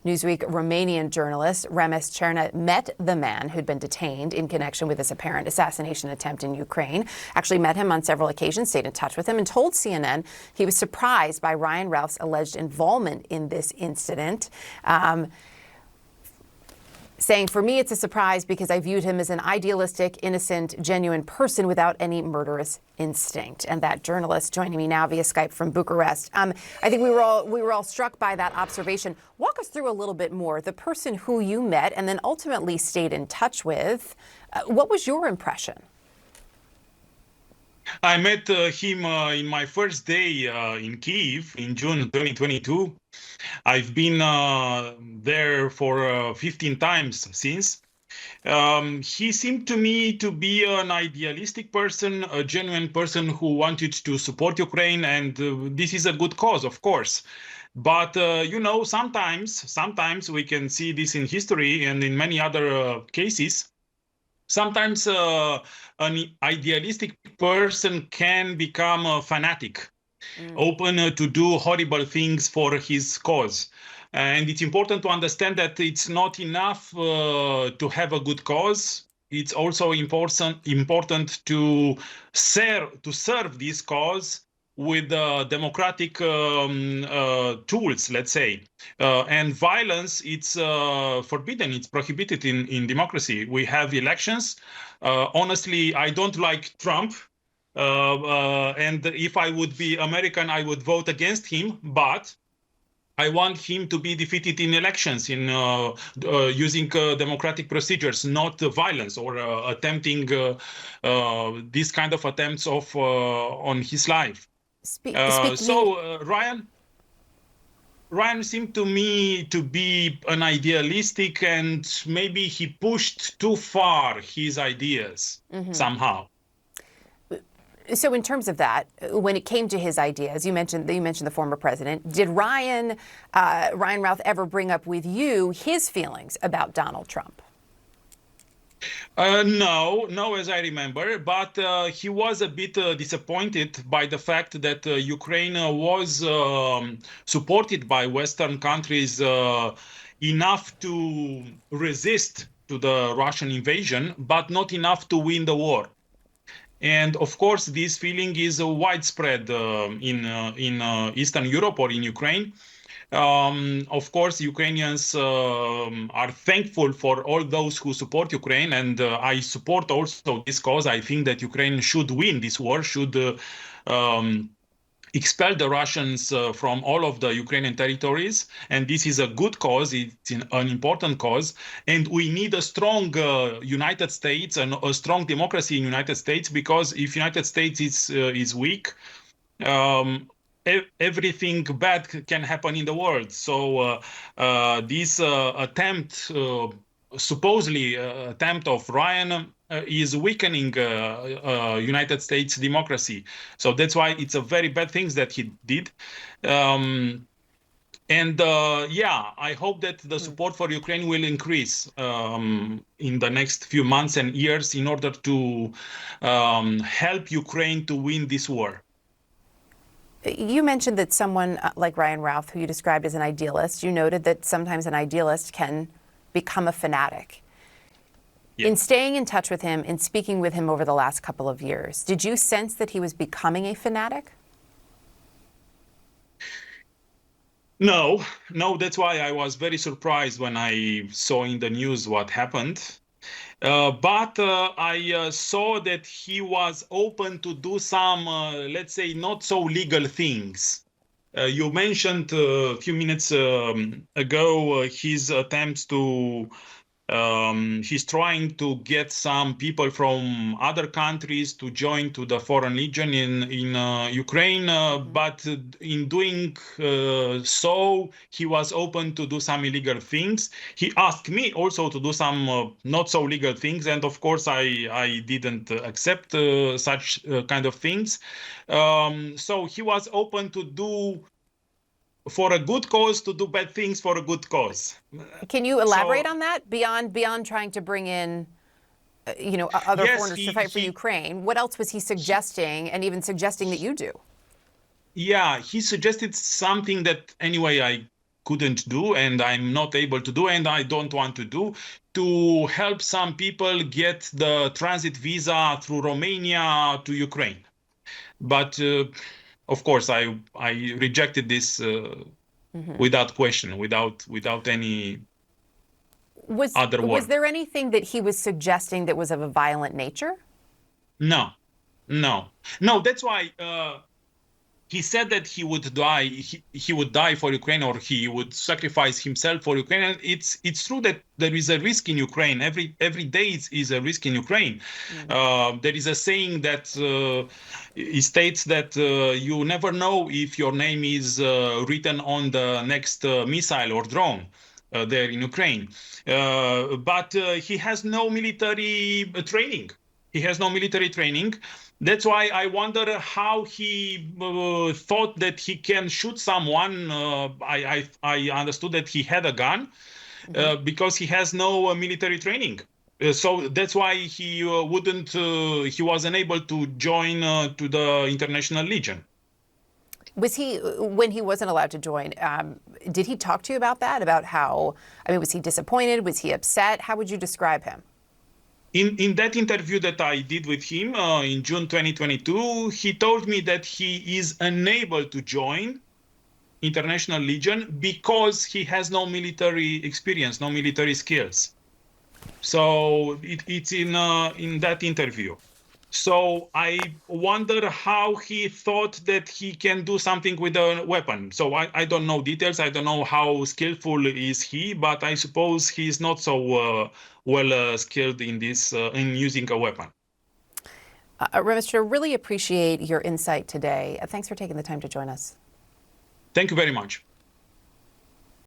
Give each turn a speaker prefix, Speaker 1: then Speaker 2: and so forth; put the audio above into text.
Speaker 1: Newsweek Romanian journalist Remus Cernea met the man who'd been detained in connection with this apparent assassination attempt in Ukraine. Actually met him on several occasions, stayed in touch with him, and told CNN he was surprised by Ryan Routh's alleged involvement in this incident. Saying, "For me, it's a surprise because I viewed him as an idealistic, innocent, genuine person without any murderous instinct." And that journalist joining me now via Skype from Bucharest. I think we were all struck by that observation. Walk us through a little bit more. The person who you met and then ultimately stayed in touch with, what was your impression?
Speaker 2: I met him in my first day in Kyiv in June 2022. I've been there for 15 times since. He seemed to me to be an idealistic person, a genuine person who wanted to support Ukraine, and this is a good cause, of course. But, sometimes we can see this in history and in many other cases. Sometimes an idealistic person can become a fanatic, open to do horrible things for his cause. And it's important to understand that it's not enough to have a good cause. It's also important to serve this cause with democratic tools, let's say. And violence, it's forbidden, it's prohibited in democracy. We have elections. Honestly, I don't like Trump. And if I would be American, I would vote against him. But I want him to be defeated in elections in using democratic procedures, not violence or attempting these kind of attempts on his life. Ryan seemed to me to be an idealistic, and maybe he pushed too far his ideas somehow.
Speaker 1: So in terms of that, when it came to his ideas, you mentioned the former president. Did Ryan Routh ever bring up with you his feelings about Donald Trump?
Speaker 2: No, as I remember, but he was a bit disappointed by the fact that Ukraine was supported by Western countries enough to resist to the Russian invasion, but not enough to win the war. And of course, this feeling is widespread in Eastern Europe or in Ukraine. Of course, Ukrainians are thankful for all those who support Ukraine, and I support also this cause. I think that Ukraine should win this war, should expel the Russians from all of the Ukrainian territories, and this is a good cause. It's an important cause, and we need a strong United States and a strong democracy in United States, because if United States is weak, everything bad can happen in the world. So this supposedly attempt of Ryan is weakening United States democracy. So that's why it's a very bad thing that he did. I hope that the support for Ukraine will increase in the next few months and years in order to help Ukraine to win this war.
Speaker 1: You mentioned that someone like Ryan Routh, who you described as an idealist, you noted that sometimes an idealist can become a fanatic. Yeah. In staying in touch with him, in speaking with him over the last couple of years, did you sense that he was becoming a fanatic?
Speaker 2: No, that's why I was very surprised when I saw in the news what happened. But I saw that he was open to do some, let's say, not so legal things. You mentioned a few minutes ago his attempts to, he's trying to get some people from other countries to join to the Foreign Legion in Ukraine, but in doing so, he was open to do some illegal things. He asked me also to do some not so legal things, and of course I didn't accept such kind of things. So he was open to do for a good cause, to do bad things for a good cause.
Speaker 1: Can you elaborate on that beyond trying to bring in, other foreigners to fight for Ukraine? What else was he suggesting, and even suggesting that you do?
Speaker 2: Yeah, he suggested something that anyway I couldn't do, and I'm not able to do, and I don't want to do, to help some people get the transit visa through Romania to Ukraine. But of course, I rejected this without question, without any other word.
Speaker 1: Was there anything that he was suggesting that was of a violent nature?
Speaker 2: No. That's why he said that he would die. He would die for Ukraine, or he would sacrifice himself for Ukraine. And it's true that there is a risk in Ukraine. Every day is a risk in Ukraine. There is a saying that it states that you never know if your name is written on the next missile or drone there in Ukraine. But he has no military training. He has no military training. That's why I wonder how he thought that he can shoot someone. I understood that he had a gun because he has no military training. So that's why he he wasn't able to join to the International Legion.
Speaker 1: Was he, when he wasn't allowed to join, did he talk to you about that? About how, I mean, was he disappointed? Was he upset? How would you describe him?
Speaker 2: In that interview that I did with him in June 2022, he told me that he is unable to join International Legion because he has no military experience, no military skills. So it's in that interview. So I wonder how he thought that he can do something with a weapon. So I don't know details. I don't know how skillful is he, but I suppose he's not so well skilled in this in using a weapon.
Speaker 1: Remus, I really appreciate your insight today. Thanks for taking the time to join us.
Speaker 2: Thank you very much.